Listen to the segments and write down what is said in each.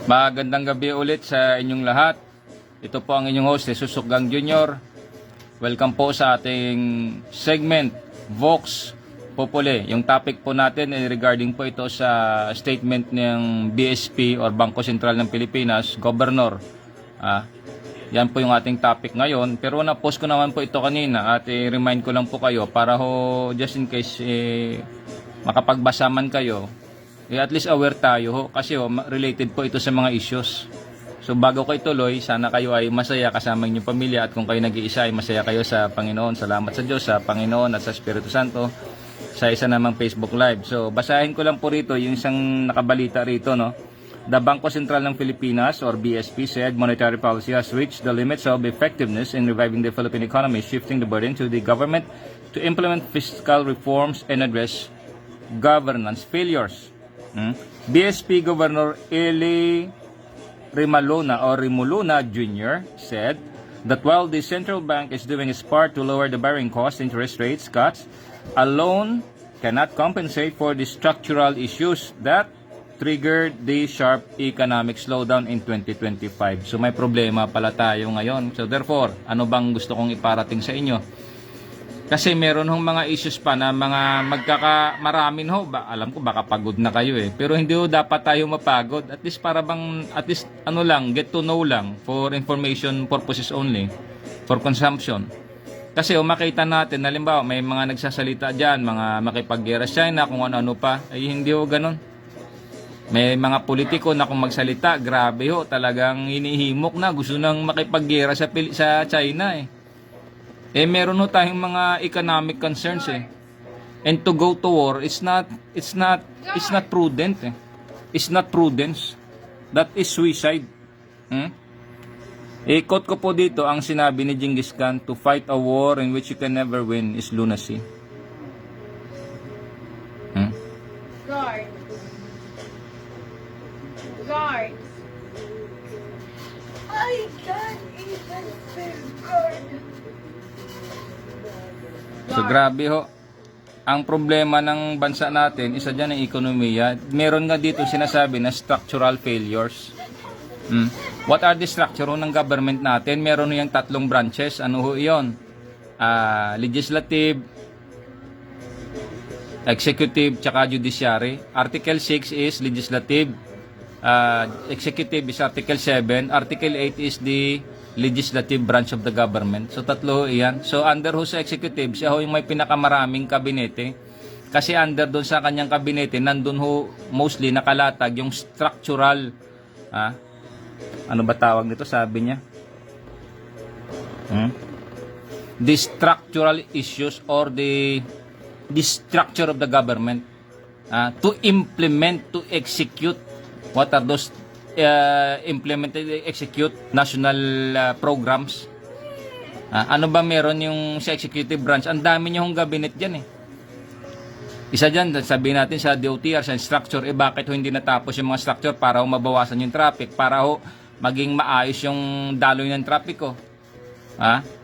Magandang gabi ulit sa inyong lahat. Ito po ang inyong host, Jesus Sukgang Jr. Welcome po sa ating segment, Vox Populi. Yung topic po natin ay regarding po ito sa statement ng BSP or Bangko Sentral ng Pilipinas, Governor. Yan po yung ating topic ngayon. Pero na-post ko naman po ito kanina at remind ko lang po kayo para ho, just in case makapagbasa man kayo, at least aware tayo ho, kasi related po ito sa mga issues. So bago kayo tuloy, sana kayo ay masaya kasama inyong pamilya at kung kayo nag-iisa ay masaya kayo sa Panginoon. Salamat sa Diyos, sa Panginoon at sa Espiritu Santo sa isa namang Facebook Live. So basahin ko lang po rito yung isang nakabalita rito, no. The Bangko Sentral ng Pilipinas or BSP said monetary policy has reached the limits of effectiveness in reviving the Philippine economy, shifting the burden to the government to implement fiscal reforms and address governance failures. BSP Governor Eli Rimuluna Jr. said that while the central bank is doing its part to lower the borrowing cost, interest rates cuts alone cannot compensate for the structural issues that triggered the sharp economic slowdown in 2025. So may problema pala tayo ngayon. So therefore, ano bang gusto kong iparating sa inyo? Kasi meron hong mga issues pa na mga marami ho, alam ko baka pagod na kayo pero hindi ho dapat tayo mapagod, at least para bang, at least ano lang, get to know lang, for information purposes only, for consumption. Kasi makita natin, halimbawa may mga nagsasalita dyan, mga makipaggera sa China, kung ano-ano pa, ay hindi ho ganun. May mga politiko na kung magsalita, grabe ho, talagang hinihimok na, gusto nang makipaggera sa China meron ho tayong mga economic concerns And to go to war, it's not prudent It's not prudence. That is suicide. Quote ko po dito ang sinabi ni Genghis Khan, to fight a war in which you can never win is lunacy. Guard. Guard. I can't even spell guard. So grabe ho. Ang problema ng bansa natin, isa dyan ang ekonomiya. Meron nga dito sinasabi na structural failures. What are the structure ng government natin? Meron yung tatlong branches. Ano ho yun? Legislative, executive, tsaka judiciary. Article 6 is legislative. Executive is Article 7. Article 8 is the legislative branch of the government. So tatlo ho iyan. So under ho sa executive, siya ho yung may pinakamaraming kabinete. Kasi under doon sa kanyang kabinete, nandun ho mostly nakalatag yung structural, ano ba tawag nito, sabi niya? The structural issues or the structure of the government, to implement, to execute. What are those execute national programs? Ano ba meron yung sa executive branch? Ang dami niyong gabinet dyan Isa dyan, sabihin natin sa DOTR, sa structure, bakit ho hindi natapos yung mga structure para ho mabawasan yung traffic, para ho maging maayos yung daloy ng trapiko?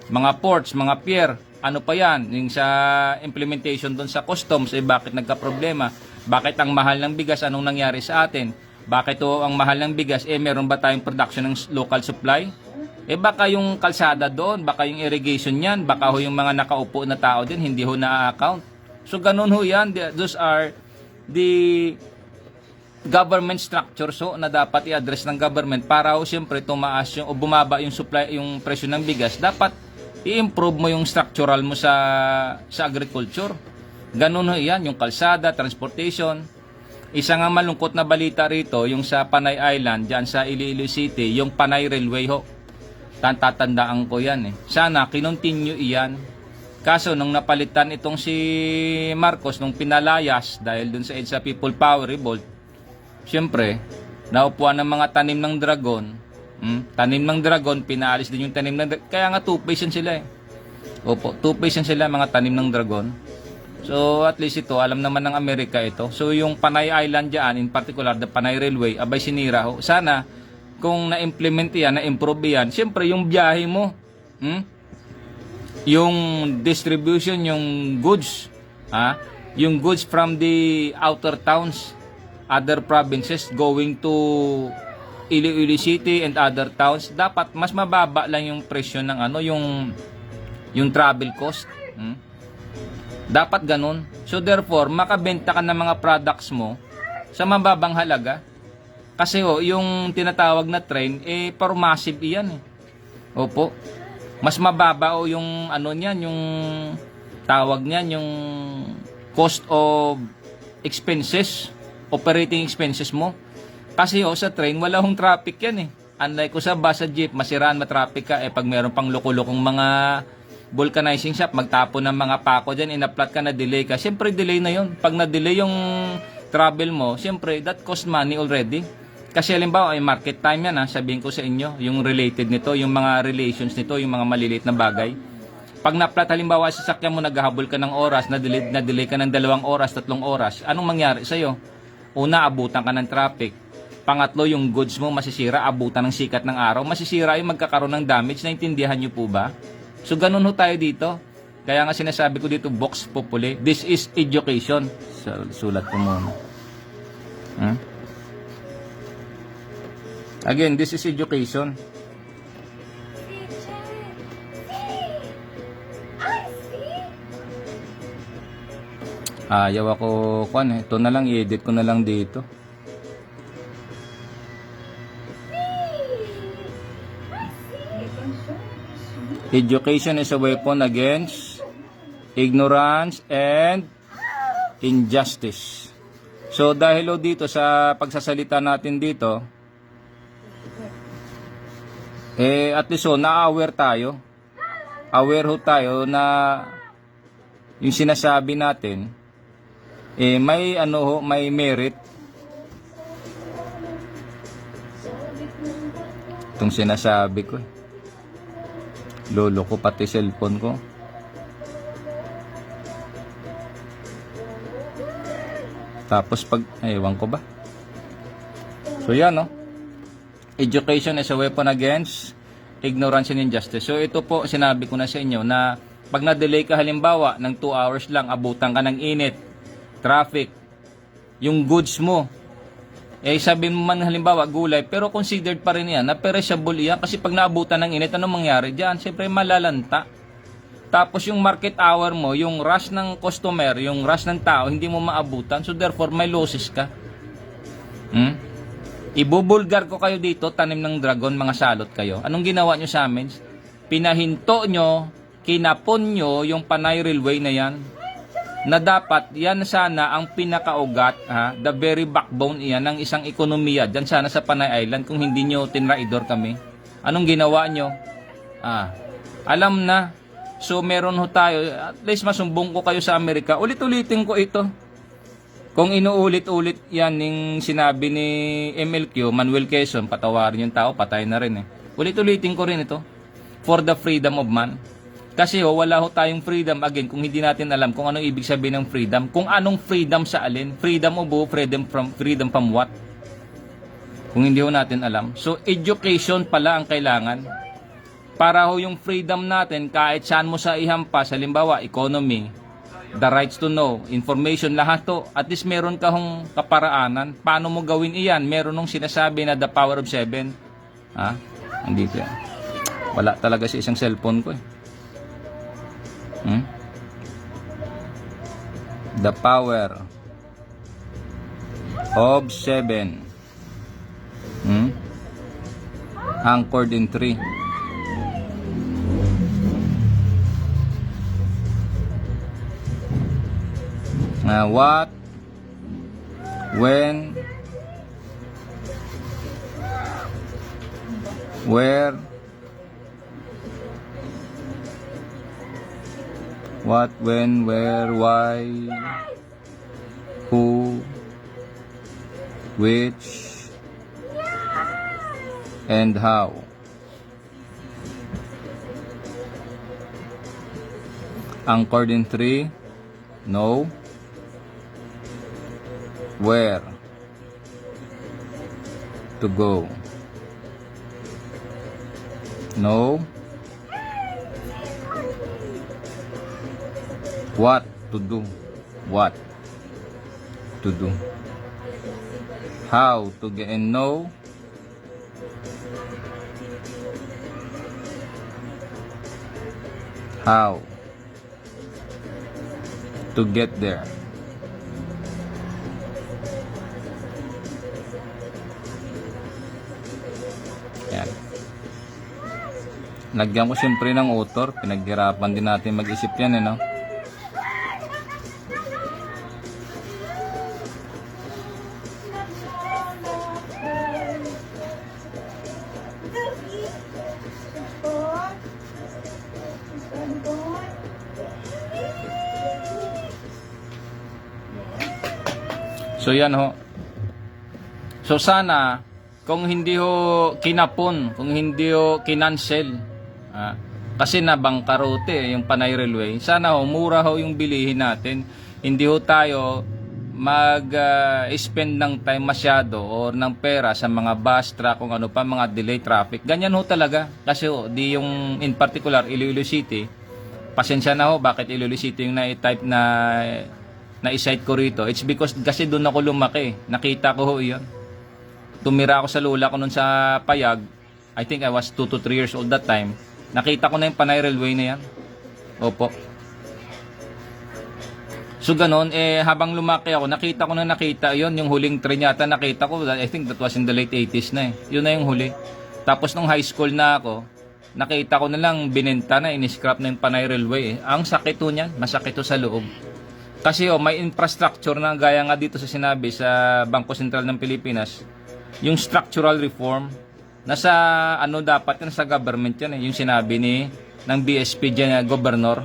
Mga ports, mga pier, ano pa yan? Yung sa implementation doon sa customs, bakit nagka-problema? Bakit ang mahal ng bigas? Anong nangyari sa atin? Bakit ang mahal ng bigas? Meron ba tayong production ng local supply? Baka yung kalsada doon, baka yung irrigation yan, baka ho yung mga nakaupo na tao din, hindi ho na-account. So ganun ho yan. Those are the government structures na dapat i-address ng government para ho siyempre tumaas yung, o bumaba yung supply, yung presyo ng bigas. Dapat i-improve mo yung structural mo sa agriculture. Ganun ho yan, yung kalsada, transportation. Isa nga malungkot na balita rito, yung sa Panay Island, dyan sa Iloilo City, yung Panay Railway ho. Tatandaan ko yan Sana kinontinue iyan. Kaso nung napalitan itong si Marcos, nung pinalayas dahil dun sa EDSA People Power Revolt, syempre, naupuan ng mga tanim ng dragon. Tanim ng dragon, pinaalis din yung tanim ng dragon. Kaya nga two-face yan sila Opo, two-face yan sila, mga tanim ng dragon. So at least ito, alam naman ng Amerika ito. So yung Panay Island dyan, in particular the Panay Railway, abay sinira ho. Sana kung na-implement yan, na-improve yan, siyempre yung biyahe mo, yung distribution, yung goods, yung goods from the outer towns, other provinces going to Iloilo City and other towns, dapat mas mababa lang yung presyo ng ano, yung travel cost. Dapat ganun. So therefore, makabenta ka ng mga products mo sa mababang halaga. Kasi yung tinatawag na train, for massive iyan eh. Opo. Mas mababa yung ano niyan, yung tawag niyan, yung cost of expenses, operating expenses mo. Kasi sa train, wala hong traffic yan eh. Unlike ko sa bus, sa jeep, masiraan, matraffic ka. Pag meron pang loko-lokong mga vulcanizing shop, magtapo ng mga pako dyan, inaplat ka na delay ka. Siyempre, delay na yon. Pag na-delay yung travel mo, siyempre, that cost money already. Kasi halimbawa, ay market time yan sabihin ko sa inyo, yung related nito, yung mga relations nito, yung mga maliliit na bagay. Pag na-plat, halimbawa, sa sasakyan mo, naghahabol ka ng oras, na-delay ka ng 2 oras, 3 oras, anong mangyari sa'yo? Una, abutan ka ng traffic. Pangatlo, yung goods mo masisira, abutan ng sikat ng araw, masisira yung magkakaroon ng damage. Naintindihan nyo po ba? So, ganun tayo dito. Kaya nga sinasabi ko dito, Vox Populi, this is education. Sulat ko muna. Again, this is education. Ayaw ako, ito na lang, i-edit ko na lang dito. Education is a weapon against ignorance and injustice. So dahil dito sa pagsasalita natin dito, at least na-aware tayo. Aware tayo na yung sinasabi natin may may merit. Itong sinasabi ko lolo ko pati cellphone ko. Tapos ewan ko ba. So yan education is a weapon against ignorance and injustice. So ito po sinabi ko na sa inyo na pag na-delay ka halimbawa ng 2 hours lang, abutan ka ng init, traffic, yung goods mo sabi mo man halimbawa gulay, pero considered pa rin yan na perishable yan kasi pag naabutan ng init, anong mangyari dyan? Siyempre malalanta. Tapos yung market hour mo, yung rush ng customer, yung rush ng tao, hindi mo maabutan, so therefore may losses ka. Ibubulgar ko kayo dito, tanim ng dragon, mga salot kayo. Anong ginawa nyo sa amin? Pinahinto nyo, kinapon nyo yung Panay Railway na yan, na dapat yan sana ang pinakaugat, the very backbone iyan ng isang ekonomiya dyan sana sa Panay Island kung hindi nyo tinraidor kami. Anong ginawa nyo? Alam na. So meron tayo, at least masumbong ko kayo sa Amerika, ulit-ulitin ko ito. Kung inuulit-ulit yan yung sinabi ni MLQ, Manuel Quezon, patawarin yung tao, patay na rin Ulit-ulitin ko rin ito. For the freedom of man. Kasi wala tayong freedom again kung hindi natin alam kung anong ibig sabihin ng freedom. Kung anong freedom sa alin. Freedom of who? Freedom from what? Kung hindi natin alam. So education pala ang kailangan. Para yung freedom natin kahit saan mo sa ihampas, halimbawa economy, the rights to know, information, lahat to, at least meron ka hong kaparaanan. Paano mo gawin iyan? Meron nung sinasabi na the power of 7. Andito yan. Wala talaga sa isang cellphone ko The power of 7 anchored in 3. What, when, where, what, when, where, why, who, which, and how. Anchored in 3. Know, where to go. Know what to do. What to do. How to get and know how to get there. Yan. Lagyan ko siyempre ng author. Pinaghirapan din natin mag-isip yan, no? So yan ho. So sana kung hindi ho kinapon, kung hindi ho kinancel, kasi nabangkarote yung Panay Railway, sana ho mura ho yung bilihin natin. Hindi ho tayo mag-spend ng time masyado or ng pera sa mga bus, truck, kung ano pa, mga delay traffic. Ganyan ho talaga. Kasi ho, di yung in particular Iloilo City, pasensya na ho bakit Iloilo City yung na-type na i-cite ko rito. It's because kasi doon ako lumaki. Nakita ko ho yun. Tumira ako sa lula ko noon sa Payag. I think I was 2 to 3 years old that time. Nakita ko na yung Panay Railway na yan. Opo. So ganon, habang lumaki ako, nakita yon yung huling train yata nakita ko. I think that was in the late 80s na eh. Yun na yung huli. Tapos nung high school na ako, nakita ko na lang binenta na, in-scrap na yung Panay Railway eh. Ang sakit ho niyan, masakit ho sa loob. Kasi may infrastructure na gaya nga dito sa sinabi sa Bangko Sentral ng Pilipinas, yung structural reform, nasa ano dapat yan, sa government yan eh, yung sinabi ng BSP dyan, Governor.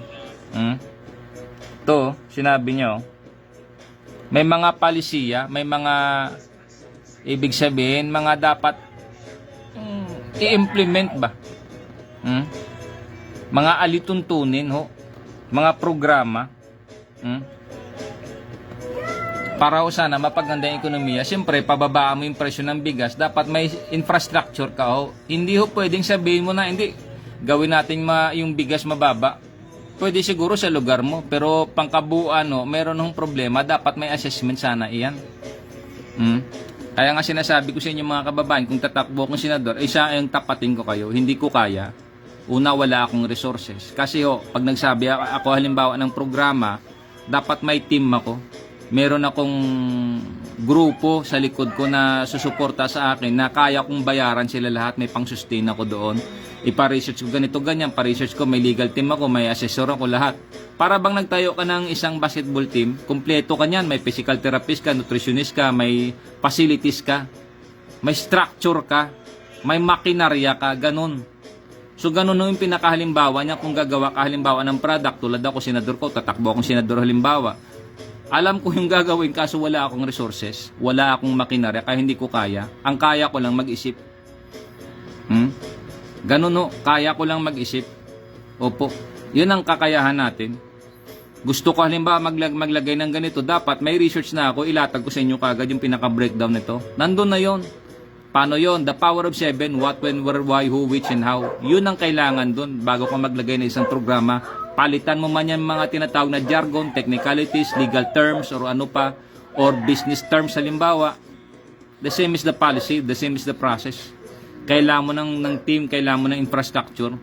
To, sinabi nyo, may mga palisiya, may mga, ibig sabihin, mga dapat i-implement ba? Mga alituntunin ho, mga programa, para ho sana mapaganda yung ekonomiya. Siyempre, pababaan mo yung presyo ng bigas, dapat may infrastructure ka ho. Hindi ho pwedeng sabihin mo na, hindi, gawin natin yung bigas mababa. Pwede siguro sa lugar mo, pero pangkabuuan ho, meron hong problema, dapat may assessment sana iyan. Kaya nga sinasabi ko sa inyo mga kababayan, kung tatakbo akong senador, isa yung tapatin ko kayo, hindi ko kaya. Una, wala akong resources. Kasi ho, pag nagsabi ako halimbawa ng programa, dapat may team ako. Meron akong grupo sa likod ko na susuporta sa akin na kaya kong bayaran sila lahat, may pang-sustain ako doon. Ipa-research ko ganito, ganyan, pa-research ko, may legal team ako, may assessor ako, lahat. Para bang nagtayo ka ng isang basketball team, kumpleto ka niyan, may physical therapist ka, nutritionist ka, may facilities ka, may structure ka, may makinarya ka, ganun. So ganun yung pinakahalimbawa niya kung gagawa ka halimbawa ng product, tulad ako senador ko, tatakbo akong senador halimbawa. Alam ko yung gagawin kaso wala akong resources, wala akong makinarya, kaya hindi ko kaya. Ang kaya ko lang mag-isip. Ganun no, kaya ko lang mag-isip. Opo, yun ang kakayahan natin. Gusto ko halimbawa maglagay ng ganito, dapat may research na ako, ilatag ko sa inyo kagad yung pinaka-breakdown nito. Nandun na yon. Paano yon? The power of 7, what, when, where, why, who, which, and how. Yun ang kailangan dun bago ka maglagay ng isang programa. Palitan mo man yan mga tinatawag na jargon, technicalities, legal terms, or ano pa, or business terms halimbawa. The same is the policy, the same is the process. Kailangan mo ng team, kailangan mo ng infrastructure.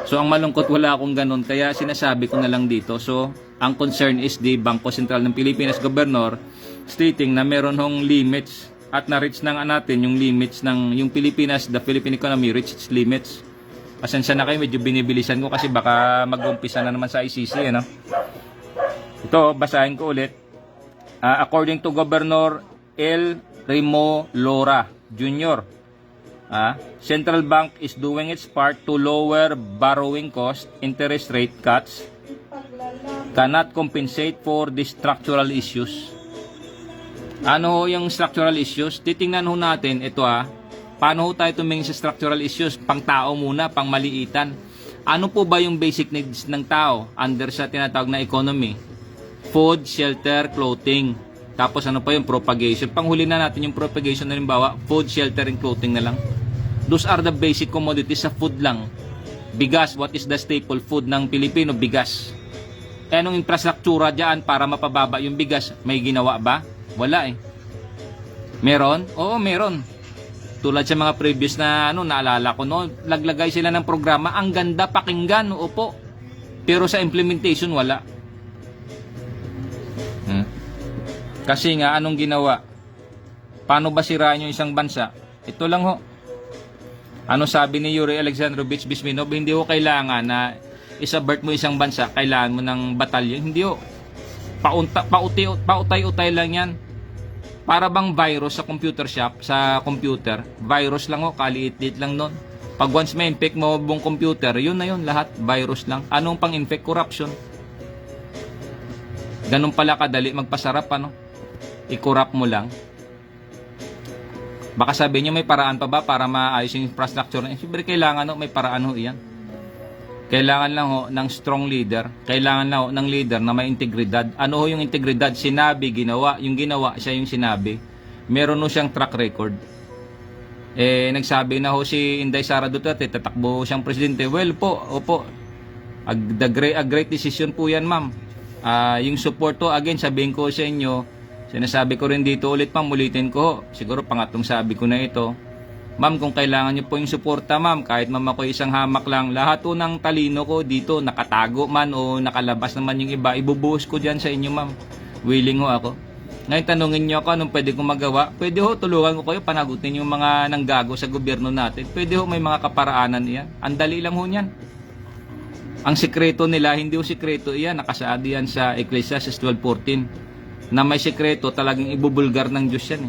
So ang malungkot, wala akong ganun, kaya sinasabi ko na lang dito. So ang concern is the Bangko Sentral ng Pilipinas Governor stating na meron hong limits at na-reach na nga natin yung limits ng yung Pilipinas, the Philippine economy reached its limits. Pasensya na kayo, medyo binibilisan ko kasi baka mag-umpisa na naman sa ICC, no? Ito, basahin ko ulit. According to Governor L. Remo Lora Jr., Central Bank is doing its part to lower borrowing cost, interest rate cuts cannot compensate for the structural issues. Ano yung structural issues? Titingnan ho natin ito paano ho tayo tumingin sa structural issues? Pang tao muna, pang maliitan. Ano po ba yung basic needs ng tao under sa tinatawag na economy? Food, shelter, clothing. Tapos ano pa yung propagation? Panghuli na natin yung propagation, halimbawa, food, shelter, and clothing na lang. Those are the basic commodities sa food lang. Bigas, what is the staple food ng Pilipino? Bigas. Eh, anong infrastruktura dyan para mapababa yung bigas? May ginawa ba? Wala eh. Meron? Oo, meron. Tulad sa mga previous na naalala ko, no, laglagay sila ng programa, ang ganda pakinggan, opo. Pero sa implementation, wala. Kasi nga, anong ginawa? Paano ba sirain yung isang bansa? Ito lang ho. Ano sabi ni Yuri Alexandrovich Bisminov? Hindi ho kailangan na isabert mo isang bansa, kailangan mo ng batalyon. Hindi ho. Pautay-utay lang yan. Para bang virus sa computer shop, sa computer, virus lang ho, kaliit-liit lang nun. Pag once may infect mo buong computer, yun na yun, lahat virus lang. Anong pang-infect? Corruption. Ganun pala kadali magpasarap, ano? I-corrupt mo lang. Baka sabihin nyo, may paraan pa ba para maayos yung infrastructure? Siyempre, kailangan ho, may paraan ho iyan. Kailangan lang ho ng strong leader. Kailangan lang ho ng leader na may integridad. Ano ho yung integridad? Sinabi, ginawa. Yung ginawa, siya yung sinabi. Meron ho siyang track record. Nagsabi na ho si Inday Sara Duterte, tatakbo siyang presidente. Well po, opo. A great decision po yan, ma'am. Yung support to, again, sabihin ko sa inyo, sinasabi ko rin dito ulit, ma'am, ulitin ko ho. Siguro pangatlong sabi ko na ito. Ma'am, kung kailangan nyo po yung suporta, ma'am, kahit ma'am ako isang hamak lang, lahat po ng talino ko dito, nakatago man o nakalabas naman yung iba, ibubuhos ko dyan sa inyo, ma'am. Willing ho ako. Ngayon, tanungin nyo ako anong pwede kong magawa. Pwede ho, tulungan ko kayo, panagutin yung mga nanggago sa gobyerno natin. Pwede ho, may mga kaparaanan iyan. Ang dali lang ho niyan. Ang sikreto nila, hindi ho sikreto iyan. Nakasaad yan sa Ecclesiastes 12:14. Na may sikreto, talagang ibubulgar ng Diyos yan.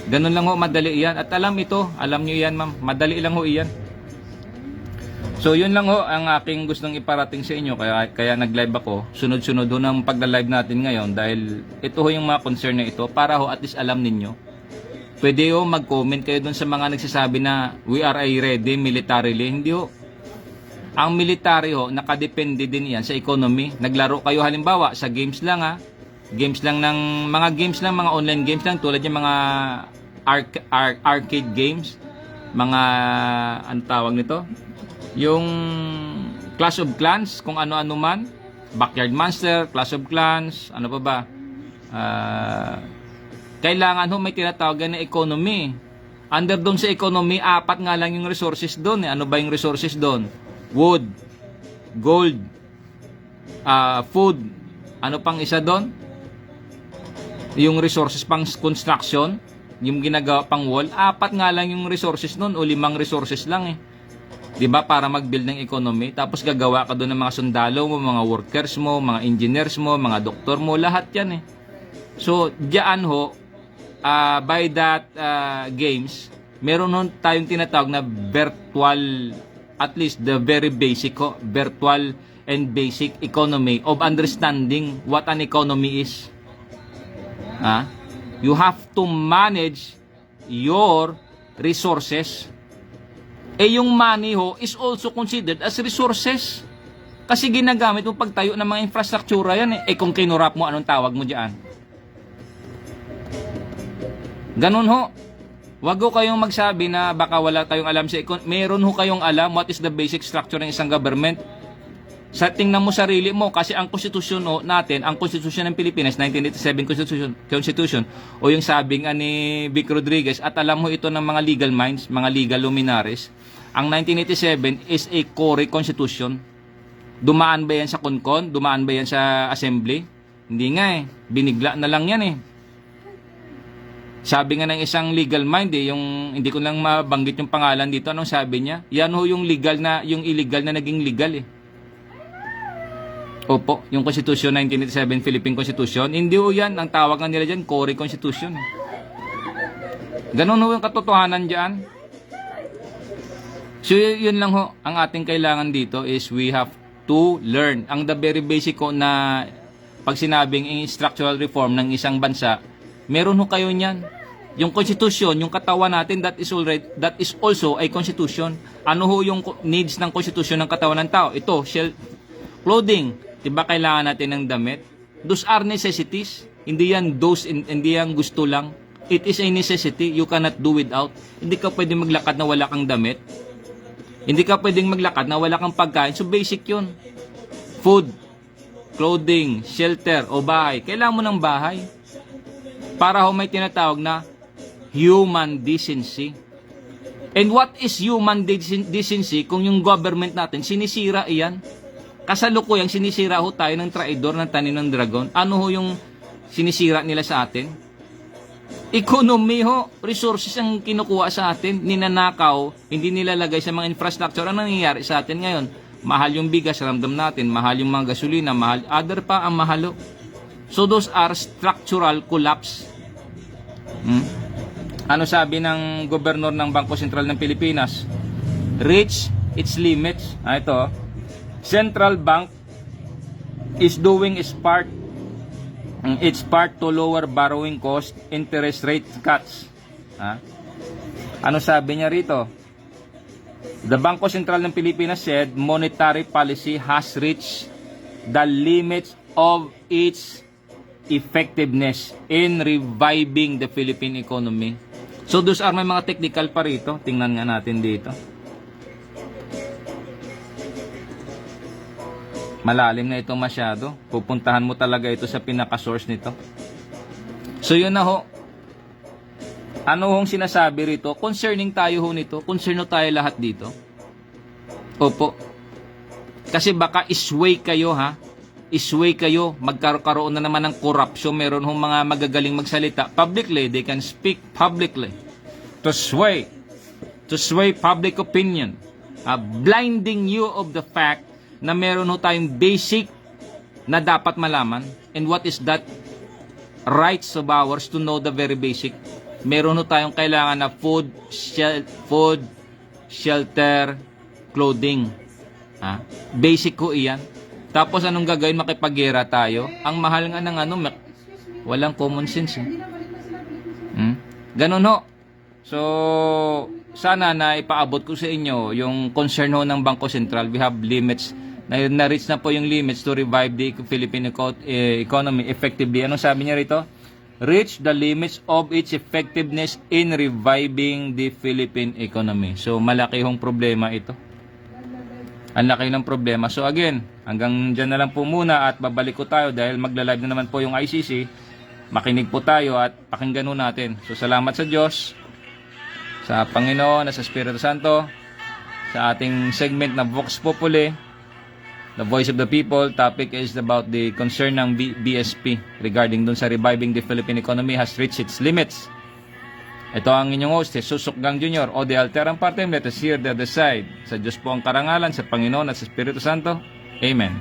Ganun lang ho, madali iyan. At alam ito, alam nyo yan, ma'am. Madali lang ho iyan. So, yun lang ho ang aking gustong iparating sa inyo. Kaya nag-live ako. Sunod-sunod ho ng pagla-live natin ngayon. Dahil ito ho yung mga concern na ito. Para ho at least alam ninyo. Pwede ho mag-comment kayo dun sa mga nagsasabi na we are ready militarily. Hindi ho. Ang military ho, nakadepende din yan sa economy. Naglaro kayo halimbawa sa games lang ha. Games lang ng mga online games lang tulad yung mga arcade games. Mga ano tawag nito? Yung Clash of Clans, kung ano-ano man, Backyard Monster, Clash of Clans, ano pa ba? Kailangan ho may tinatawagan na economy. Under doon sa economy, 4 nga lang yung resources doon. Ano ba yung resources doon? Wood, gold, food, ano pang isa doon? Yung resources pang construction, yung ginagawa pang wall, 4 nga lang yung resources doon o 5 resources lang eh. 'Di ba, para mag-build ng economy, tapos gagawa ka doon ng mga sundalo mo, mga workers mo, mga engineers mo, mga doktor mo, lahat 'yan eh. So, diyan ho, by that games, meron ho tayong tinatawag na virtual, at least the very basic ho, virtual and basic economy of understanding what an economy is. You have to manage your resources. Yung money ho is also considered as resources. Kasi ginagamit mo pagtayo ng mga infrastructure yan eh. Kung kinurap mo, anong tawag mo dyan? Ganun ho. Wag ho kayong magsabi na baka wala kayong alam sa meron ho kayong alam what is the basic structure ng isang government. Sa tingnan mo sarili mo, kasi ang konstitusyon natin, ang konstitusyon ng Pilipinas, 1987 Constitution, o yung sabing ni Vic Rodriguez, at alam mo ito ng mga legal minds, mga legal luminaries, ang 1987 is a core constitution. Dumaan ba yan sa Concon? Dumaan ba yan sa Assembly? Hindi nga eh. Binigla na lang yan eh. Sabi nga ng isang legal mind yung hindi ko lang mabanggit yung pangalan dito, anong sabi niya? Yan ho yung legal na, yung illegal na naging legal eh. Opo, yung Constitution 1987 Philippine Constitution, hindi ho yan, ang tawag nga nila dyan, core constitution. Ganun ho yung katotohanan dyan. So yun lang ho, ang ating kailangan dito is we have to learn. Ang the very basic ko na pag sinabing structural reform ng isang bansa, meron ho kayo niyan. Yung constitution, yung katawan natin, that is also a constitution. Ano ho yung needs ng constitution ng katawan ng tao? Ito, clothing. Diba kailangan natin ng damit? Those are necessities. Hindi yan hindi yan gusto lang. It is a necessity. You cannot do without. Hindi ka pwedeng maglakad na wala kang damit. Hindi ka pwedeng maglakad na wala kang pagkain. So basic yun. Food, clothing, shelter, o bahay. Kailangan mo ng bahay. Para ho may tinatawag na human decency. And what is human decency kung yung government natin, sinisira iyan? Kasalukuyang sinisira ho tayo ng traidor ng tanim ng dragon. Ano ho yung sinisira nila sa atin? Economy ho, resources ang kinukuha sa atin, ninanakaw, hindi nilalagay sa mga infrastructure. Ano nangyayari sa atin ngayon? Mahal yung bigas, ramdam natin, mahal yung mga gasolina, mahal, other pa ang mahalo. So those are structural collapse. Ano sabi ng gobernador ng Bangko Sentral ng Pilipinas? Reach its limits. Ito, Central Bank is doing its part to lower borrowing cost, interest rate cuts. Ano sabi niya rito? The Bangko Sentral ng Pilipinas said monetary policy has reached the limits of its effectiveness in reviving the Philippine economy. So those are may mga technical pa rito. Tingnan nga natin dito. Malalim na ito masyado. Pupuntahan mo talaga ito sa pinaka-source nito. So yun na ho. Ano hong sinasabi rito? Concerning tayo ho nito. Concerno tayo lahat dito. Opo. Kasi baka isway kayo ha. Isway kayo. Magkaroon na naman ng corruption. Meron hong mga magagaling magsalita. Publicly, they can speak publicly. To sway public opinion. Blinding you of the fact na meron ho tayong basic na dapat malaman. And what is that? Rights of ours to know the very basic. Meron ho tayong kailangan na food, shelter, clothing. Basic ko iyan. Tapos anong gagawin? Makipaggera tayo. Ang mahal nga ng walang common sense. Ganun ho. So, sana na ipaabot ko sa inyo yung concern ho ng Bangko Sentral. We have limits. Na-reach na po yung limits to revive the Philippine economy effectively. Anong sabi niya rito? Reach the limits of its effectiveness in reviving the Philippine economy. So, malaki hong problema ito. Ang laki ng problema. So again, hanggang dyan na lang po muna at babalik ko tayo dahil magla-live na naman po yung ICC. Makinig po tayo at pakinggan natin. So salamat sa Diyos, sa Panginoon, at sa Espiritu Santo, sa ating segment na Vox Populi, the voice of the people. Topic is about the concern ng BSP regarding dun sa reviving the Philippine economy has reached its limits. Ito ang inyong host, Jesus Gang Jr. O the Alterang Partem. Let us hear the other side. Sa Diyos po ang karangalan, sa Panginoon at sa Espiritu Santo. Amen.